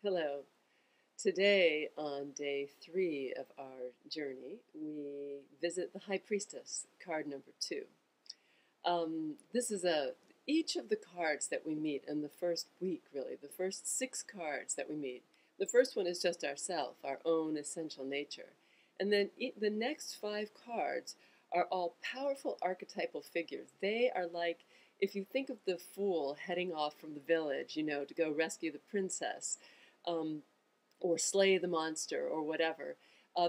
Hello. Today, on day 3 of our journey, we visit the High Priestess, card number 2. This is each of the cards that we meet in the first week, really, the first 6 cards that we meet. The first one is just ourself, our own essential nature. And then the next 5 cards are all powerful archetypal figures. They are like, if you think of the fool heading off from the village, to go rescue the princess, or slay the monster, or whatever.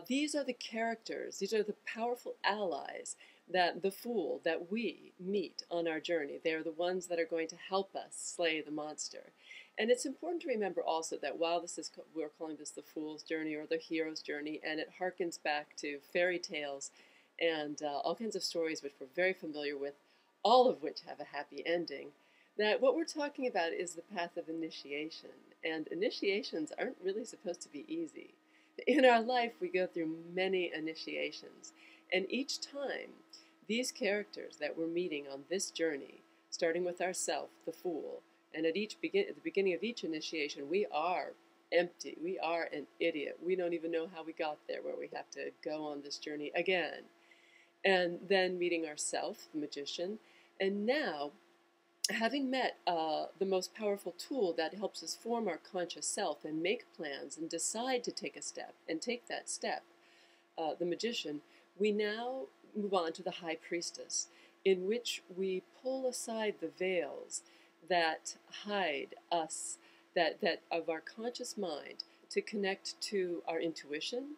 These are the characters, these are the powerful allies that the fool that we meet on our journey. They are the ones that are going to help us slay the monster. And it's important to remember also that while we're calling this the fool's journey or the hero's journey, and it harkens back to fairy tales and all kinds of stories which we're very familiar with, all of which have a happy ending, that what we're talking about is the path of initiation. And initiations aren't really supposed to be easy. In our life, we go through many initiations. And each time, these characters that we're meeting on this journey, starting with ourself, the fool, and at the beginning of each initiation, we are empty. We are an idiot. We don't even know how we got there, where we have to go on this journey again. And then meeting ourself, the magician, and now, having met the most powerful tool that helps us form our conscious self and make plans and decide to take a step and take that step, the magician, we now move on to the High Priestess, in which we pull aside the veils that hide us, that of our conscious mind, to connect to our intuition,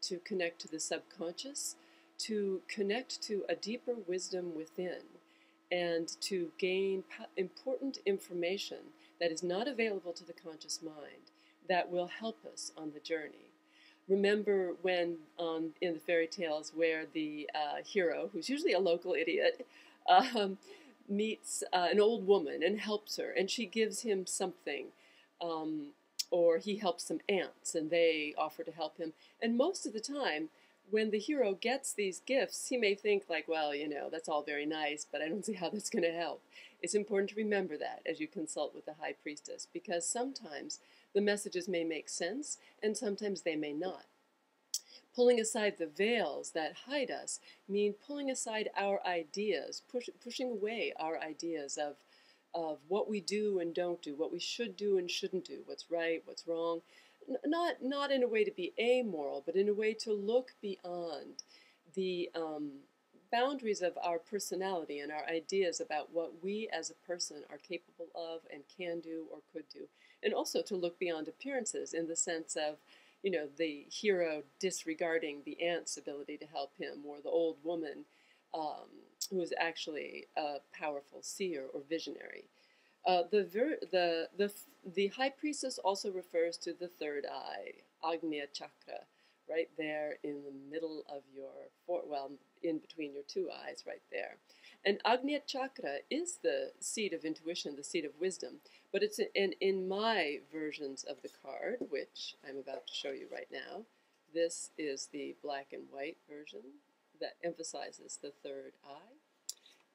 to connect to the subconscious, to connect to a deeper wisdom within, and to gain important information that is not available to the conscious mind that will help us on the journey. Remember when in the fairy tales where the hero, who's usually a local idiot, meets an old woman and helps her, and she gives him something, or he helps some ants and they offer to help him. And most of the time, when the hero gets these gifts, he may think like, well, that's all very nice, but I don't see how that's going to help. It's important to remember that as you consult with the High Priestess, because sometimes the messages may make sense, and sometimes they may not. Pulling aside the veils that hide us mean pulling aside our ideas, pushing away our ideas of what we do and don't do, what we should do and shouldn't do, what's right, what's wrong. Not in a way to be amoral, but in a way to look beyond the boundaries of our personality and our ideas about what we as a person are capable of and can do or could do. And also to look beyond appearances in the sense of, the hero disregarding the ant's ability to help him, or the old woman who is actually a powerful seer or visionary. The High Priestess also refers to the third eye, Ajna Chakra, right there in the middle of in between your 2 eyes, right there. And Ajna Chakra is the seat of intuition, the seat of wisdom, but it's in my versions of the card, which I'm about to show you right now. This is the black and white version that emphasizes the third eye.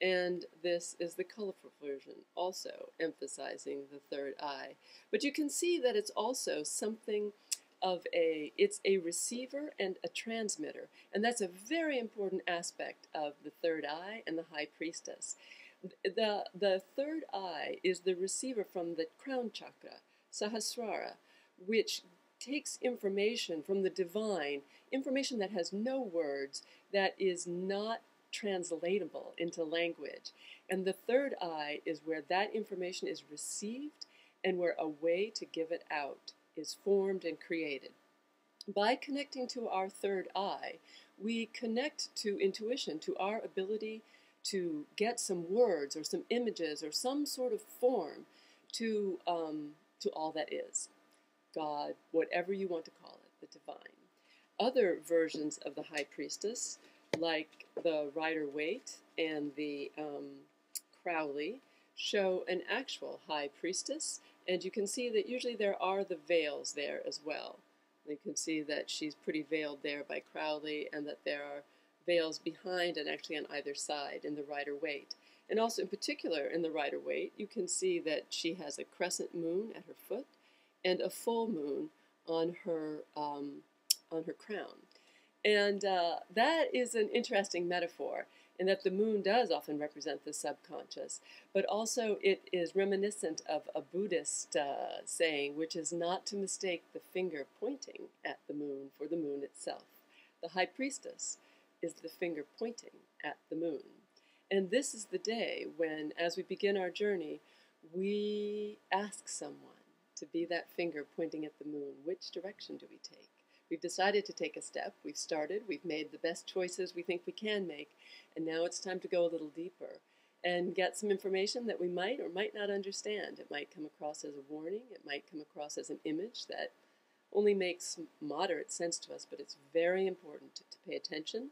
And this is the colorful version, also emphasizing the third eye. But you can see that it's also something of it's a receiver and a transmitter. And that's a very important aspect of the third eye and the High Priestess. The third eye is the receiver from the crown chakra, Sahasrara, which takes information from the divine, information that has no words, that is not translatable into language. And the third eye is where that information is received and where a way to give it out is formed and created. By connecting to our third eye, we connect to intuition, to our ability to get some words or some images or some sort of form to all that is. God, whatever you want to call it, the divine. Other versions of the High Priestess, like the Rider-Waite and the Crowley, show an actual High Priestess, and you can see that usually there are the veils there as well. You can see that she's pretty veiled there by Crowley, and that there are veils behind and actually on either side in the Rider-Waite. And also in particular in the Rider-Waite, you can see that she has a crescent moon at her foot, and a full moon on her crown. And that is an interesting metaphor, in that the moon does often represent the subconscious, but also it is reminiscent of a Buddhist saying, which is not to mistake the finger pointing at the moon for the moon itself. The High Priestess is the finger pointing at the moon. And this is the day when, as we begin our journey, we ask someone to be that finger pointing at the moon. Which direction do we take? We've decided to take a step. We've started. We've made the best choices we think we can make. And now it's time to go a little deeper and get some information that we might or might not understand. It might come across as a warning. It might come across as an image that only makes moderate sense to us, but it's very important to pay attention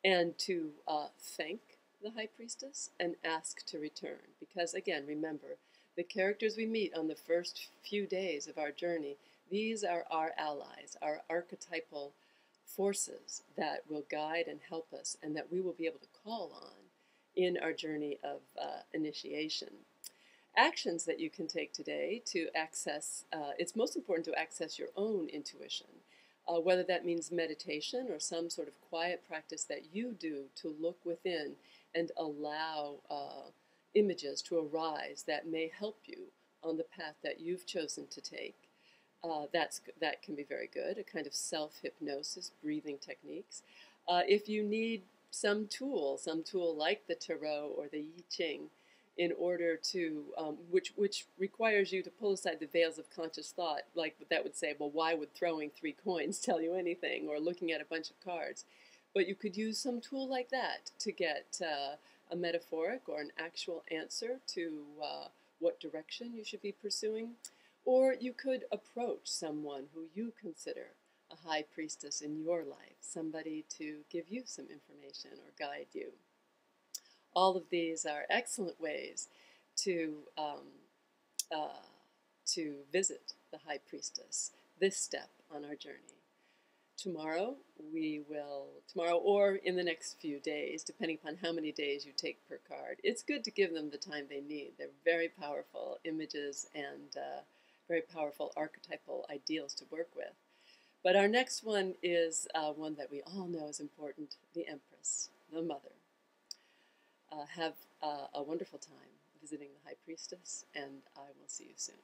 and to thank the High Priestess and ask to return. Because, again, remember, the characters we meet on the first few days of our journey, these are our allies, our archetypal forces that will guide and help us, and that we will be able to call on in our journey of initiation. Actions that you can take today to access, it's most important to access your own intuition, whether that means meditation or some sort of quiet practice that you do to look within and allow images to arise that may help you on the path that you've chosen to take. That can be very good, a kind of self-hypnosis, breathing techniques. If you need some tool like the Tarot or the I Ching, in order to, which requires you to pull aside the veils of conscious thought, like that would say, well, why would throwing 3 coins tell you anything, or looking at a bunch of cards? But you could use some tool like that to get a metaphoric or an actual answer to what direction you should be pursuing. Or you could approach someone who you consider a high priestess in your life, somebody to give you some information or guide you. All of these are excellent ways to visit the High Priestess, this step on our journey. Tomorrow or in the next few days, depending upon how many days you take per card, it's good to give them the time they need. They're very powerful images and very powerful archetypal ideals to work with. But our next one is one that we all know is important, the Empress, the Mother. Have a wonderful time visiting the High Priestess, and I will see you soon.